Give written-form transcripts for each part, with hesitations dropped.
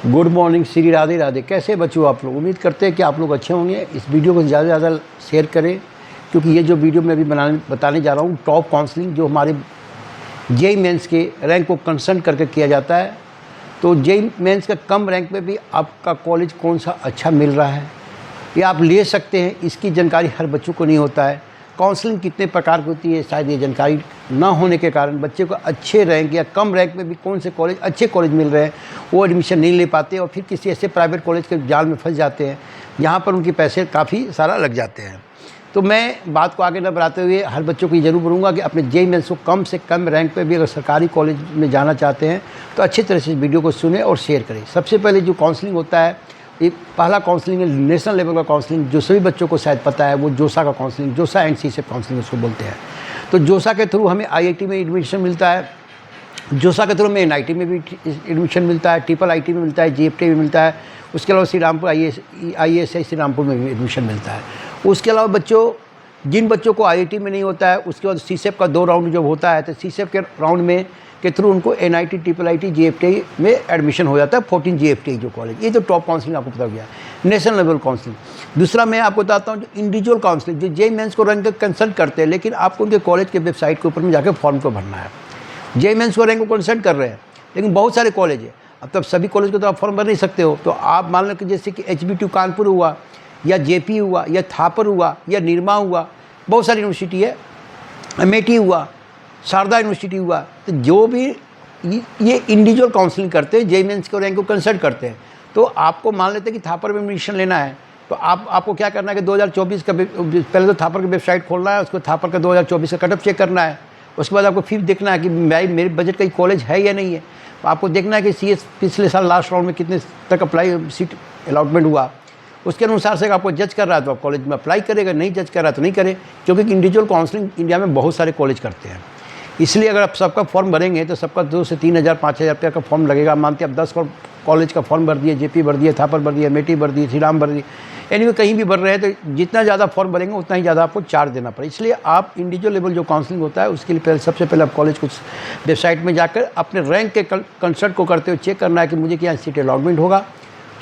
Good morning, Shri Radhe Radhe. कैसे बच्चों आप लोग? उम्मीद करते हैं कि आप लोग अच्छे होंगे। इस वीडियो को ज़्यादा से ज़्यादा शेयर करें, क्योंकि ये जो वीडियो मैं अभी बताने जा रहा हूँ, टॉप काउंसलिंग जो हमारे जेई मेंस के रैंक को कंसर्न करके किया जाता है। तो जेई मेंस का कम रैंक में भी आपका कॉलेज कौन सा अच्छा मिल रहा है, ये आप ले सकते हैं। इसकी जानकारी हर बच्चों को नहीं होता है। काउंसलिंग कितने प्रकार की होती है, शायद ये जानकारी ना होने के कारण बच्चे को अच्छे रैंक या कम रैंक में भी कौन से कॉलेज अच्छे कॉलेज मिल रहे हैं, वो एडमिशन नहीं ले पाते और फिर किसी ऐसे प्राइवेट कॉलेज के जाल में फंस जाते हैं जहाँ पर उनके पैसे काफ़ी सारा लग जाते हैं। तो मैं बात को आगे न बढ़ाते हुए हर बच्चों को ज़रूर बोलूँगा कि अपने जेई मेंस को कम से कम रैंक पे भी अगर सरकारी कॉलेज में जाना चाहते हैं तो अच्छी तरह से इस वीडियो को सुने और शेयर करें। सबसे पहले जो काउंसलिंग होता है, एक पहला काउंसलिंग है नेशनल लेवल का काउंसलिंग, जो सभी बच्चों को शायद पता है। वो जोसा का काउंसलिंग, जोसा एंड सीसेप काउंसलिंग उसको बोलते हैं। तो जोसा के थ्रू हमें आईआईटी में एडमिशन मिलता है, जोसा के थ्रू हमें एनआईटी में भी एडमिशन मिलता है, ट्रिपल आईटी में मिलता है, जीएफटी में मिलता है। उसके अलावा श्री रामपुर आईएएस श्री रामपुर में भी एडमिशन मिलता है। उसके अलावा जिन बच्चों को आईआईटी में नहीं होता है, उसके बाद सीसेप का 2 राउंड जब होता है तो सीसेप के राउंड में के थ्रू उनको एनआईटी, ट्रिपल आईटी, जीएफटी में एडमिशन हो जाता है। 14 जीएफटी जो कॉलेज, ये तो टॉप काउंसलिंग आपको पता हो गया, नेशनल लेवल काउंसलिंग। दूसरा मैं आपको बताता हूँ जो इंडिविजुअल काउंसलिंग, जो जेई मेंस को रैंक कंसल्ट करते हैं, लेकिन आपको उनके कॉलेज के वेबसाइट के ऊपर में जाकर फॉर्म को भरना है। जेई मेंस को रैंक को कंसल्ट कर रहे हैं, लेकिन बहुत सारे कॉलेज है। अब तब सभी कॉलेज को तो आप फॉर्म भर नहीं सकते हो। तो आप मान लो कि जैसे कि HBTU कानपुर हुआ, या जेपी हुआ, या थापर हुआ, या निरमा हुआ, बहुत सारी यूनिवर्सिटी है, अमेठी हुआ, शारदा यूनिवर्सिटी हुआ। तो जो भी ये इंडिविजुअल काउंसलिंग करते हैं, जेई मेंस के रैंक को कंसल्ट करते हैं। तो आपको मान लेते हैं कि थापर में एडमिशन लेना है, तो आपको क्या करना है कि 2024 का पहले तो थापर की वेबसाइट खोलना है, उसको थापर का 2024 का कटअप चेक करना है। उसके बाद आपको फिर देखना है कि मेरे बजट का कॉलेज है या नहीं है। तो आपको देखना है कि CS पिछले साल लास्ट राउंड में कितने तक अप्लाई सीट अलॉटमेंट हुआ, उसके अनुसार से आपको जज कर रहा है तो आप कॉलेज में अप्लाई करेगा, नहीं जज कर रहा है तो नहीं करे। क्योंकि इंडिविजुअल काउंसलिंग इंडिया में बहुत सारे कॉलेज करते हैं, इसलिए अगर आप सबका फॉर्म भरेंगे तो सबका 2 से 3 हज़ार 5 हज़ार रुपये का फॉर्म लगेगा। मानते आप 10 कॉलेज का फॉर्म भर दिए, जेपी भर दिए, थापर भर दिए, अमेठी भर दिए, श्री राम भर दिए, एनीवे कहीं भी भर रहे हैं, तो जितना ज़्यादा फॉर्म भरेंगे उतना ही ज़्यादा आपको चार्ज देना पड़े। इसलिए आप इंडिविजुअल लेवल जो काउंसलिंग होता है उसके लिए सबसे पहले आप कॉलेज को वेबसाइट में जाकर अपने रैंक के कंसल्ट को करते हुए चेक करना है कि मुझे क्या सीट अलॉटमेंट होगा।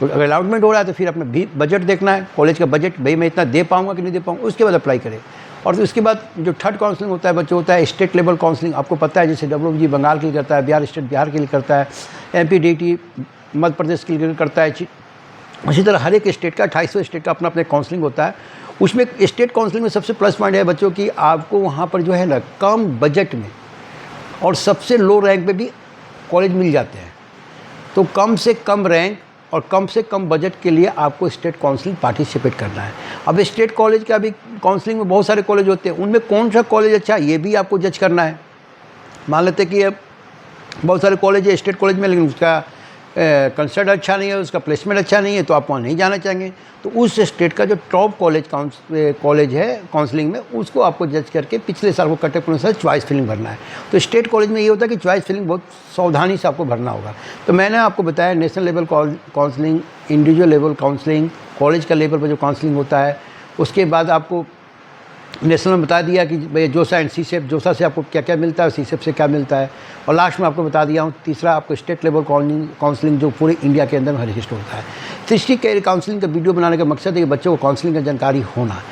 तो अगर अलॉटमेंट हो रहा है तो फिर अपना भी बजट देखना है, कॉलेज का बजट, भाई मैं इतना दे पाऊँगा कि नहीं दे पाऊँगा, उसके बाद अप्लाई करें। और तो उसके बाद जो थर्ड काउंसलिंग होता है बच्चों, होता है स्टेट लेवल काउंसलिंग। आपको पता है जैसे WG बंगाल के लिए करता है, बिहार स्टेट बिहार के लिए करता है, MPDT मध्य प्रदेश के लिए करता है। उसी तरह हर एक स्टेट का 2800 स्टेट का अपना अपना काउंसलिंग होता है। उसमें स्टेट काउंसलिंग में सबसे प्लस पॉइंट है बच्चों की, आपको वहाँ पर जो है ना कम बजट में और सबसे लो रैंक में भी कॉलेज मिल जाते हैं। तो कम से कम रैंक और कम से कम बजट के लिए आपको स्टेट काउंसलिंग पार्टिसिपेट करना है। अब स्टेट कॉलेज का भी काउंसलिंग में बहुत सारे कॉलेज होते हैं, उनमें कौन सा कॉलेज अच्छा है ये भी आपको जज करना है। मान लेते हैं कि बहुत सारे कॉलेज है स्टेट कॉलेज में, लेकिन उसका कंसल्ट अच्छा नहीं है, उसका प्लेसमेंट अच्छा नहीं है, तो आप वहाँ नहीं जाना चाहेंगे। तो उस स्टेट का जो टॉप कॉलेज है काउंसलिंग में, उसको आपको जज करके पिछले साल को कटअप के अनुसार चॉइस फिलिंग भरना है। तो स्टेट कॉलेज में ये होता है कि चॉइस फिलिंग बहुत सावधानी से आपको भरना होगा। तो मैंने आपको बताया national level counselling, individual level counselling, college का लेवल पर जो काउंसलिंग होता है। उसके बाद आपको नेशनल में बता दिया कि भाई जोसा एंड सीसेप, जोसा से आपको क्या क्या मिलता है, सीसेप से क्या मिलता है। और लास्ट में आपको बता दिया हूँ तीसरा आपको स्टेट लेवल काउंसलिंग जो पूरे इंडिया के अंदर रजिस्टर होता है। तो इसकी काउंसलिंग का वीडियो बनाने का मकसद है कि बच्चों को काउंसलिंग की जानकारी होना।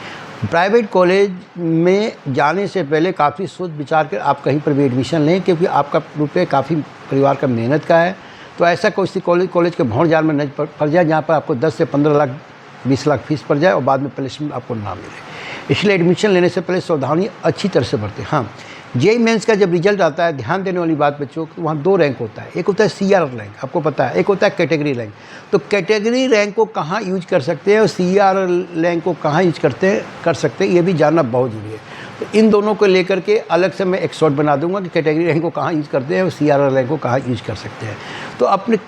प्राइवेट कॉलेज में जाने से पहले काफ़ी सोच विचार कर आप कहीं पर भी एडमिशन लें, क्योंकि आपका रुपये काफ़ी परिवार का मेहनत का है। तो ऐसा कोई कॉलेज के भौर जाल में नहीं पड़ जाए जहाँ पर आपको 10 से 15 लाख 20 लाख फीस पड़ जाए और बाद में प्लेसमेंट आपको ना मिले। इसलिए एडमिशन लेने से पहले सावधानी अच्छी तरह से बरतें। हाँ, जेई मेंस का जब रिजल्ट आता है, ध्यान देने वाली बात बच्चों, वहाँ 2 रैंक होता है। एक होता है CR रैंक, आपको पता है, एक होता है कैटेगरी रैंक। तो कैटेगरी रैंक को कहाँ यूज कर सकते हैं और CR रैंक को कहाँ यूज कर सकते हैं, ये भी जानना बहुत ज़रूरी है। तो इन दोनों को लेकर के अलग से मैं एक शॉर्ट बना दूंगा कि कैटेगरी रैंक को कहाँ यूज करते हैं और CR रैंक को कहाँ यूज कर सकते हैं। तो अपने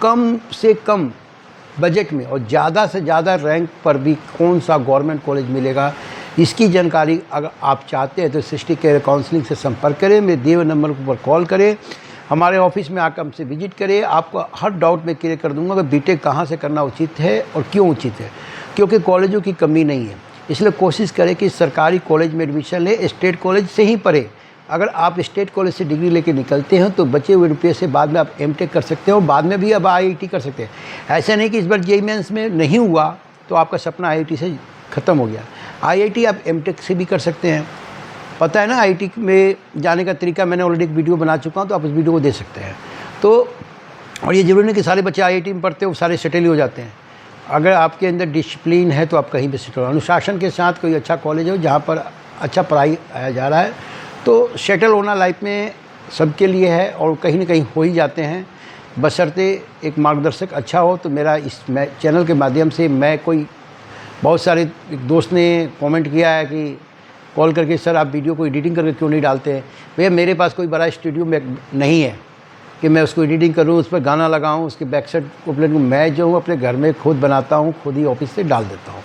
कम से कम बजट में और ज़्यादा से ज़्यादा रैंक पर भी कौन सा गवर्नमेंट कॉलेज मिलेगा, इसकी जानकारी अगर आप चाहते हैं तो सृष्टि केयर काउंसलिंग से संपर्क करें। मेरे दिए हुए नंबर पर कॉल करें, हमारे ऑफिस में आकर हमसे विजिट करें। आपको हर डाउट में क्लियर कर दूंगा कि बीटेक कहाँ से करना उचित है और क्यों उचित है। क्योंकि कॉलेजों की कमी नहीं है, इसलिए कोशिश करें कि सरकारी कॉलेज में एडमिशन ले, स्टेट कॉलेज से ही पढ़े। अगर आप स्टेट कॉलेज से डिग्री लेके निकलते हैं तो बचे हुए रुपये से बाद में आप एमटेक कर सकते हो, बाद में भी अब आईआईटी कर सकते हैं। ऐसा नहीं कि इस बार जेईई मेंस में नहीं हुआ तो आपका सपना आईआईटी से ख़त्म हो गया। आईआईटी आप एमटेक से भी कर सकते हैं। पता है ना आईआईटी में जाने का तरीका, मैंने ऑलरेडी एक वीडियो बना चुका हूँ, तो आप उस वीडियो को देख सकते हैं। तो और ये ज़रूरी नहीं कि सारे बच्चे आईआईटी में पढ़ते हैं वो सारे सेटल ही हो जाते हैं। अगर आपके अंदर डिसिप्लिन है तो आप कहीं भी सेटल हो, अनुशासन के साथ कोई अच्छा कॉलेज हो जहाँ पर अच्छा पढ़ाई आया जा रहा है, तो सेटल होना लाइफ में सबके लिए है और कहीं ना कहीं हो ही जाते हैं, बशर्ते एक मार्गदर्शक अच्छा हो। तो मेरा इस चैनल के माध्यम से बहुत सारे दोस्त ने कमेंट किया है कि कॉल करके सर आप वीडियो को एडिटिंग करके क्यों नहीं डालते हैं। भैया मेरे पास कोई बड़ा स्टूडियो में नहीं है कि मैं उसको एडिटिंग करूँ, उस पर गाना लगाऊँ, उसके बैक साइड को प्लेट को मैं जो हूँ अपने घर में खुद बनाता हूँ, खुद ही ऑफिस से डाल देता हूँ।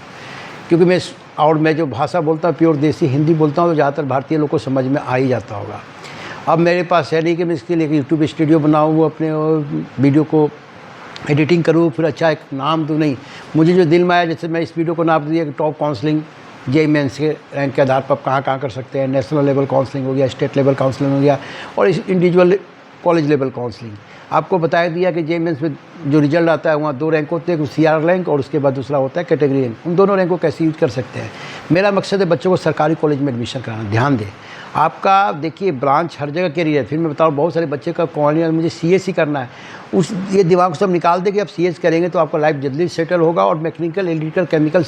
क्योंकि मैं जो भाषा बोलता हूँ प्योर देसी हिंदी बोलता हूँ, तो ज़्यादातर भारतीय लोग को समझ में आ ही जाता होगा। अब मेरे पास है नहीं कि मैं इसके लिए यूट्यूब स्टूडियो बनाऊँ, वो अपने वीडियो को एडिटिंग करूँ, फिर अच्छा एक नाम दूँ। नहीं, मुझे जो दिल में आया, जैसे मैं इस वीडियो को नाम दिया कि टॉप काउंसलिंग जेईई मेंस के रैंक के आधार पर आप कहाँ कर सकते हैं। नेशनल लेवल काउंसलिंग हो गया, स्टेट लेवल काउंसलिंग हो गया और इंडिविजुअल कॉलेज लेवल काउंसलिंग। आपको बताया दिया कि जेईई मेंस में जो रिजल्ट आता है वहाँ 2 रैंक होते हैं, सीआर रैंक और उसके बाद दूसरा होता है कैटेगरी रैंक। उन दोनों रैंक को कैसे यूज कर सकते हैं। मेरा मकसद है बच्चों को सरकारी कॉलेज में एडमिशन कराना। ध्यान दें, आपका देखिए ब्रांच हर जगह कैरियर है। फिर मैं बताऊँ बहुत सारे बच्चे का कॉलेज मुझे सीएस ही करना है, ये दिमाग को सब निकाल दे कि आप सीएस करेंगे तो आपका लाइफ जल्दी सेटल होगा, और मैकेनिकल इलेक्ट्रिकल केमिकल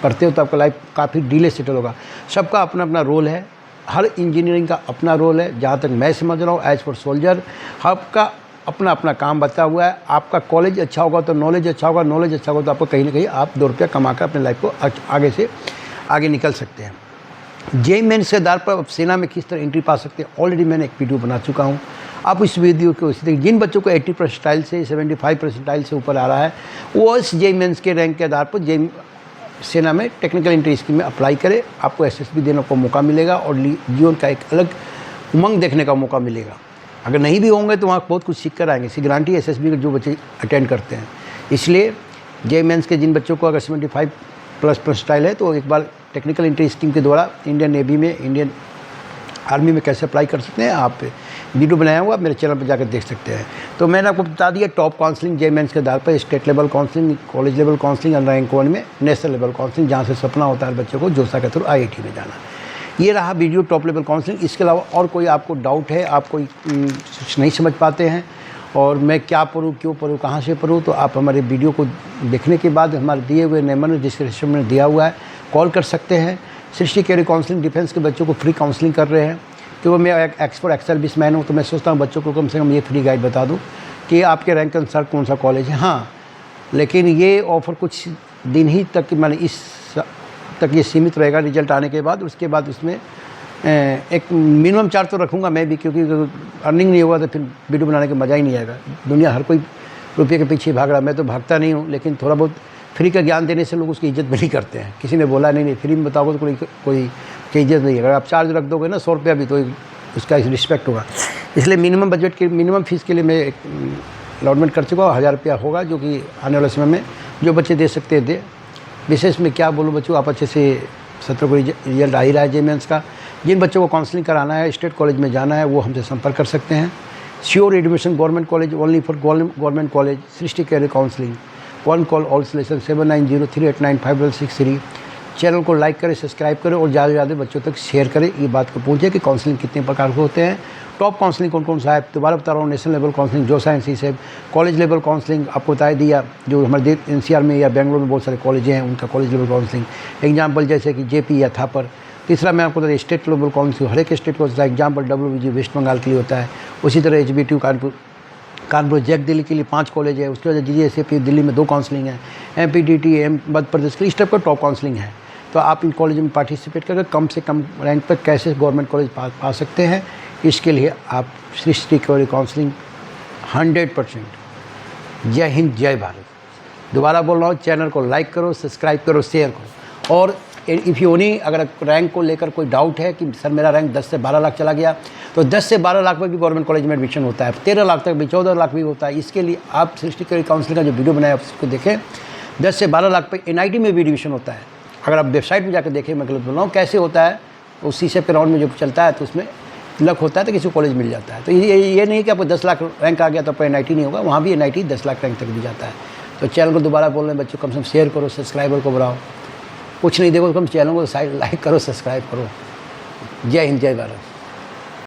पढ़ते हो तो आपका लाइफ काफ़ी डिले सेटल होगा। सबका अपना अपना रोल है, हर इंजीनियरिंग का अपना रोल है। जहाँ तक मैं समझ रहा हूँ एज फॉर सोल्जर आपका अपना अपना काम बता हुआ है। आपका कॉलेज अच्छा होगा तो नॉलेज अच्छा होगा, नॉलेज अच्छा होगा तो आपको कहीं ना कहीं आप 2 रुपया कमा कर अपने लाइफ को आगे से आगे निकल सकते हैं। जेईई मेंस के आधार पर सेना में किस तरह एंट्री पा सकते हैं, ऑलरेडी मैंने एक वीडियो बना चुका हूँ। आप इस वीडियो को इसी तरीके जिन बच्चों को 80 परसेंटाइल से 75 परसेंटाइल से ऊपर आ रहा है वो इस जेईई मेंस के रैंक के आधार पर जेईई सेना में टेक्निकल एंट्री स्कीम में अप्लाई करें। आपको एसएसबी देने का मौका मिलेगा और जीवन का एक अलग उमंग देखने का मौका मिलेगा। अगर नहीं भी होंगे तो वहाँ बहुत कुछ सीख कर आएंगे। इसी गारंटी एसएसबी के जो बच्चे अटेंड करते हैं। इसलिए जेईई मेंस के जिन बच्चों को अगर 75 प्लस परसेंटाइल है तो एक बार टेक्निकल एंट्री स्कीम के द्वारा इंडियन नेवी में, इंडियन आर्मी में कैसे अप्लाई कर सकते हैं, आप वीडियो बनाया हुआ आप मेरे चैनल पर जाकर देख सकते हैं। तो मैंने आपको बता दिया टॉप काउंसलिंग जेईई मेंस के आधार पर state level counselling, college level counselling और रैंक 1 में नेशनल लेवल काउंसलिंग, जहाँ से सपना होता है बच्चों को जोसा के थ्रू आईआईटी में जाना। ये रहा वीडियो टॉप लेवल काउंसलिंग। इसके अलावा और कोई आपको डाउट है, आप कोई नहीं समझ पाते हैं और मैं क्या पढ़ूँ, क्यों पढ़ूँ, कहाँ से पढ़ूँ, तो आप हमारे वीडियो को देखने के बाद हमारे दिए हुए नंबर डिस्क्रिप्शन में दिया हुआ है कॉल कर सकते हैं। सृष्टि कैरियर काउंसलिंग डिफेंस के बच्चों को फ्री काउंसलिंग कर रहे हैं। क्योंकि मैं एक एक्सपर्ट एक्स सर्विस मैन हूँ तो मैं सोचता हूँ बच्चों को कम से कम ये फ्री गाइड बता दूँ कि आपके रैंक के अनुसार कौन सा कॉलेज है। हाँ, लेकिन ये ऑफ़र कुछ दिन ही तक मैंने इस तक ये सीमित रहेगा रिजल्ट आने के बाद। उसके बाद उसमें एक मिनिमम चार्ज तो रखूँगा मैं भी, क्योंकि अर्निंग नहीं होगा तो फिर वीडियो बनाने का मज़ा ही नहीं आएगा। दुनिया हर कोई रुपये के पीछे भाग रहा है, मैं तो भागता नहीं हूँ, लेकिन थोड़ा बहुत फ्री का ज्ञान देने से लोग उसकी इज्जत भी नहीं करते हैं। किसी ने बोला नहीं फ्री में बताओगे तो कोई की इज्जत नहीं है। अगर आप चार्ज रख दोगे ना 100 रुपया भी तो उसका रिस्पेक्ट होगा। इसलिए मिनिमम बजट के मिनिमम फीस के लिए मैं एक अलॉटमेंट कर चुका हूँ। 1000 रुपया होगा जो कि आने वाले समय में जो बच्चे दे सकते हैं दे। विशेष में क्या बोलूँ बच्चों, आप अच्छे से 17 को रिजल्ट आ ही रहा है जेईई मेंस का। जिन बच्चों को काउंसलिंग कराना है, स्टेट कॉलेज में जाना है, वो हमसे संपर्क कर सकते हैं। Sure admission government college, only for government college, Srishti career counselling. 1 call all selection 7903895663। Channel को लाइक करें, सब्सक्राइब करें और ज़्यादा से ज़्यादा बच्चों तक शेयर करें। ये बात को पूछें कि काउंसलिंग कितने प्रकार के होते हैं, टॉप काउंसलिंग कौन कौन सा है। दोबारा बता रहा हूँ, नेशनल लेवल काउंसलिंग जो साइंस से, कॉलेज लेवल काउंसलिंग आपको बता दिया जो हमारे एनसीआर में या बेंगलोर में बहुत सारे कॉलेज हैं उनका कॉलेज लेवल काउंसलिंग एग्जाम्पल, जैसे कि जेपी या थापर। तीसरा मैं आपको बता दें स्टेट लेवल काउंसलिंग, हर एक स्टेट को एग्जाम्पल WBG वेस्ट बंगाल के लिए होता है। उसी तरह HBTU कानपुर जैक दिल्ली के लिए 5 कॉलेज है। उसके बाद GSAP दिल्ली में 2 काउंसलिंग है। MPDT मध्य प्रदेश के लिए इस टाइप का टॉप काउंसलिंग है। तो आप इन कॉलेज में पार्टिसिपेट करके कम से कम रैंक पर कैसे गवर्नमेंट कॉलेज पा सकते हैं, इसके लिए आप सृष्टि कैरियर काउंसलिंग 100%। जय हिंद, जय भारत। दोबारा बोल रहा हूँ, चैनल को लाइक करो, सब्सक्राइब करो, शेयर करो। और इफ़ यू ओनली अगर रैंक को लेकर कोई डाउट है कि सर मेरा रैंक 10 से 12 लाख चला गया, तो 10 से 12 लाख में भी गवर्नमेंट कॉलेज में एडमिशन होता है। 13 लाख तक भी, 14 लाख भी होता है। इसके लिए आप सृष्टि कैरियर काउंसलिंग का जो वीडियो बनाया उसको देखें। 10 से 12 लाख पर NIT में भी एडमिशन होता है। अगर आप वेबसाइट में जाकर देखें, मैं गलत बोल रहा हूँ, कैसे होता है उसी से राउंड में जो चलता है तो उसमें लक होता है तो किसी कॉलेज मिल जाता है। तो ये नहीं कि आपको 10 लाख रैंक आ गया तो पर NIT नहीं होगा, वहाँ भी NIT 10 लाख रैंक तक भी जाता है। तो चैनल को दोबारा बोल रहे हैं बच्चों, कम से कम शेयर करो, सब्सक्राइबर को बढ़ाओ। कुछ नहीं देखो तो कम चैनल को लाइक करो, सब्सक्राइब करो। जय हिंद, जय भारत।